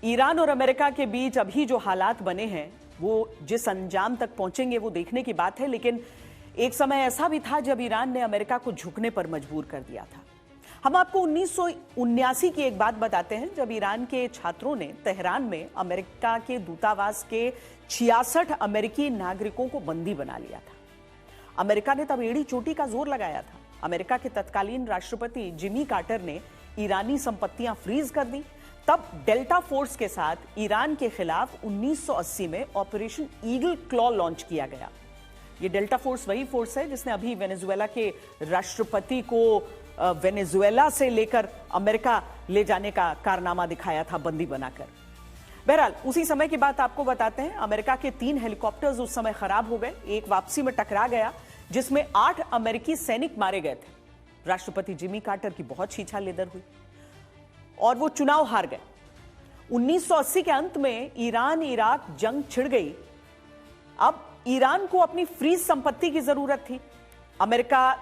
Iran और America के बीच अभी जो हालात बने हैं वो जिस अंजाम तक पहुंचेंगे वो देखने की बात है, लेकिन एक समय ऐसा भी था जब ईरान ने अमेरिका को झुकने पर मजबूर कर दिया था। हम आपको 1979 की एक बात बताते हैं, जब ईरान के छात्रों ने तेहरान में अमेरिका के दूतावास के 66 अमेरिकी नागरिकों को बंदी बना लिया था। अमेरिका ने तब एड़ी चोटी का जोर लगाया था। अमेरिका के तत्कालीन राष्ट्रपति जिमी कार्टर ने ईरानी संपत्तियां फ्रीज कर दी। तब डेल्टा फोर्स के साथ ईरान के खिलाफ 1980 में ऑपरेशन ईगल क्लॉ लॉन्च किया गया। ये डेल्टा फोर्स वही फोर्स है जिसने अभी वेनेजुएला के राष्ट्रपति को वेनेजुएला से लेकर अमेरिका ले जाने का कारनामा दिखाया था बंदी बनाकर। बहरहाल उसी समय की बात आपको बताते हैं। अमेरिका के 3 हेलीकॉप्टर्स उस समय खराब हो गए। एक वापसी में टकरा गया जिसमें 8 अमेरिकी सैनिक मारे गए थे। राष्ट्रपति जिमी कार्टर की बहुत छीछा-लेदर हुई और वो चुनाव हार गए। 1980 के अंत में ईरान इराक जंग छिड़ गई। अब ईरान को अपनी फ्रीज संपत्ति की जरूरत थी। अमेरिका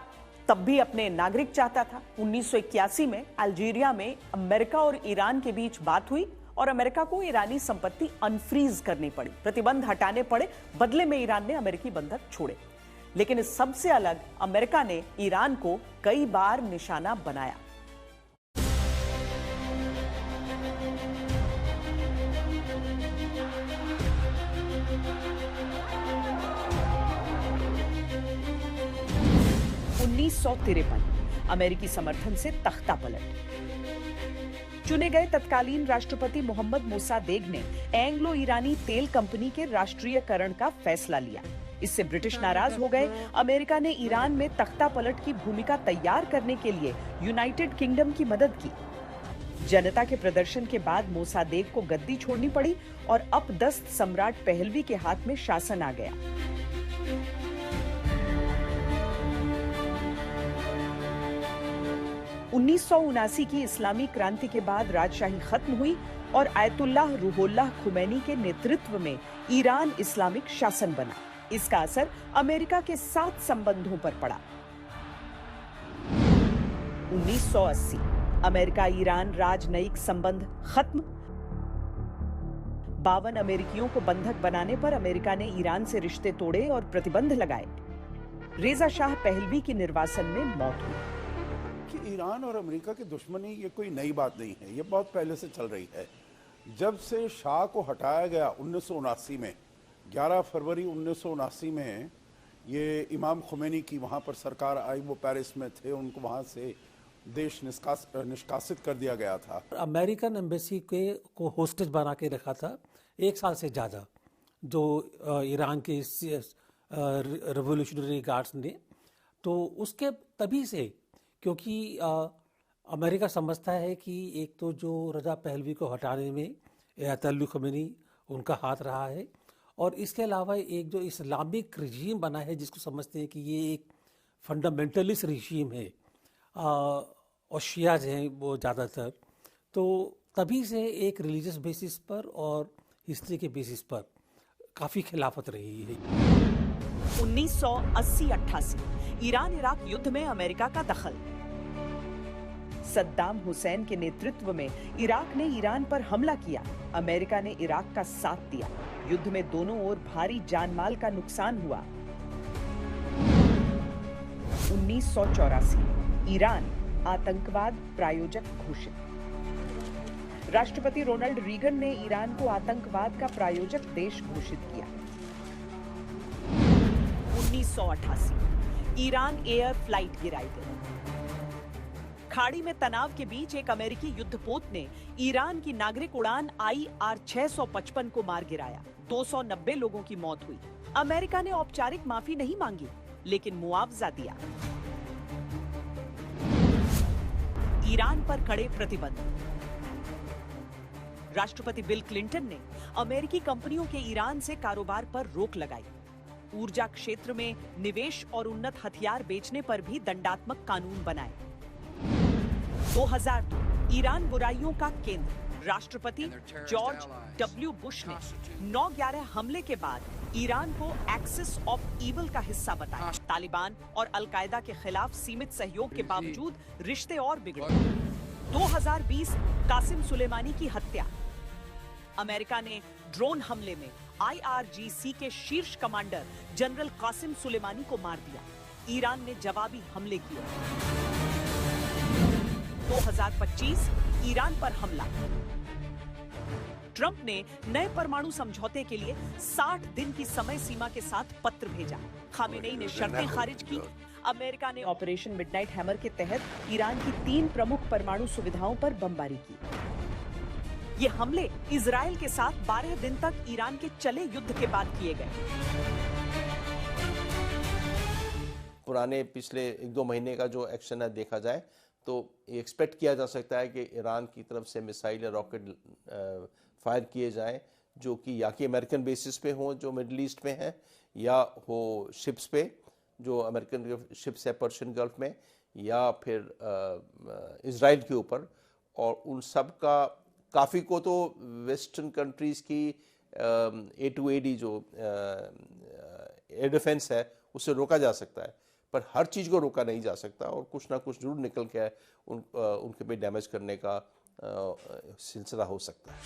तब भी अपने नागरिक चाहता था। 1981 में अल्जीरिया में अमेरिका और ईरान के बीच बात हुई और अमेरिका को ईरानी संपत्ति अनफ्रीज करनी पड़ी, प्रतिबंध हटाने पड़े। बदले में ईरान ने अमेरिकी बंधक छोड़े। लेकिन इस सबसे अलग अमेरिका ने ईरान को कई बार निशाना बनाया। अमेरिकी समर्थन से तख्ता पलट। चुने गए तत्कालीन राष्ट्रपति मोहम्मद मोसादेग ने एंग्लो ईरानी तेल कंपनी के राष्ट्रीयकरण का फैसला लिया। इससे ब्रिटिश नाराज हो गए। अमेरिका ने ईरान में तख्ता पलट की भूमिका तैयार करने के लिए यूनाइटेड किंगडम की मदद की। जनता के प्रदर्शन के बाद मोसादेग को गद्दी छोड़नी पड़ी और अपदस्थ सम्राट पहलवी के हाथ में शासन आ गया। 1979 की इस्लामी क्रांति के बाद राजशाही खत्म हुई और आयतुल्लाह रूहुल्लाह खुमैनी के नेतृत्व में ईरान इस्लामिक शासन बना। इसका असर अमेरिका के साथ संबंधों पर पड़ा। 1980 अमेरिका ईरान राजनयिक संबंध खत्म। 52 अमेरिकियों को बंधक बनाने पर अमेरिका ने ईरान से रिश्ते तोड़े और प्रतिबंध लगाए। रेजा शाह पहलवी की निर्वासन में मौत हुई। कि ईरान और अमेरिका की दुश्मनी ये कोई नई बात नहीं है, ये बहुत पहले से चल रही है। जब से शाह को हटाया गया 1979 में, 11 फरवरी 1979 में ये इमाम खुमैनी की वहाँ पर सरकार आई, वो पेरिस में थे, उनको वहाँ से देश निष्कासित कर दिया गया था। अमेरिकन एम्बेसी को होस्टेज बना के रखा था 1 साल से ज़्यादा, जो ईरान के रिवोल्यूशनरी गार्ड्स ने। तो उसके तभी से, क्योंकि अमेरिका समझता है कि एक तो जो रजा पहलवी को हटाने में अयतुल्लाह खुमैनी उनका हाथ रहा है, और इसके अलावा एक जो इस्लामिक रिजीम बना है जिसको समझते हैं कि ये एक फंडामेंटलिस्ट रिजीम है और शियाज हैं वो ज़्यादातर। तो तभी से एक रिलीजियस बेसिस पर और हिस्ट्री के बेसिस पर काफ़ी खिलाफत रही है। 1980-88 ईरान इराक युद्ध में अमेरिका का दखल। सद्दाम हुसैन के नेतृत्व में इराक ने ईरान पर हमला किया। अमेरिका ने इराक का साथ दिया। युद्ध में दोनों ओर भारी जानमाल का नुकसान हुआ। 1984 ईरान आतंकवाद प्रायोजक घोषित। राष्ट्रपति रोनाल्ड रीगन ने ईरान को आतंकवाद का प्रायोजक देश घोषित किया। 1988 ईरान एयर फ्लाइट गिराई गई। खाड़ी में तनाव के बीच एक अमेरिकी युद्धपोत ने ईरान की नागरिक उड़ान IR-655 को मार गिराया। 290 लोगों की मौत हुई। अमेरिका ने औपचारिक माफी नहीं मांगी, लेकिन मुआवजा दिया। ईरान पर कड़े प्रतिबंध। राष्ट्रपति बिल क्लिंटन ने अमेरिकी कंपनियों के ईरान से कारोबार पर रोक लगाई। ऊर्जा क्षेत्र में निवेश और उन्नत हथियार बेचने पर भी दंडात्मक कानून बनाए। 2002 ईरान बुराइयों का केंद्र। राष्ट्रपति जॉर्ज W. बुश ने 9/11 हमले के बाद ईरान को एक्सिस ऑफ ईवल का हिस्सा बताया। तालिबान और अलकायदा के खिलाफ सीमित सहयोग के बावजूद रिश्ते और बिगड़े। 2020 कासिम सुलेमानी की हत्या। अमेरिका ने ड्रोन हमले में IRGC के शीर्ष कमांडर जनरल कासिम सुलेमानी को मार दिया। ईरान ने जवाबी हमले किए। 2025 ईरान पर हमला। ट्रंप ने नए परमाणु समझौते के लिए 60 दिन की समय सीमा के साथ पत्र भेजा। खामेनेई ने शर्तें खारिज की। अमेरिका ने ऑपरेशन मिडनाइट हैमर के तहत ईरान की 3 प्रमुख परमाणु सुविधाओं पर बमबारी की। ये हमले इजराइल के साथ 12 दिन तक ईरान के चले युद्ध के बाद किए गए। पुराने पिछले 1-2 महीने का जो एक्शन है देखा जाए तो एक्सपेक्ट किया जा सकता है कि ईरान की तरफ से मिसाइल या रॉकेट फायर किए जाएं जो कि या कि अमेरिकन बेसिस पे हों जो मिडिल ईस्ट में हैं, या हो शिप्स पे जो अमेरिकन शिप्स है पर्शियन गल्फ में, या फिर इजराइल के ऊपर। और उन सब का काफ़ी को तो वेस्टर्न कंट्रीज़ की A2AD जो एयर डिफेंस है उससे रोका जा सकता है, पर हर चीज़ को रोका नहीं जा सकता और कुछ ना कुछ जरूर निकल के उनके पे डैमेज करने का सिलसिला हो सकता है।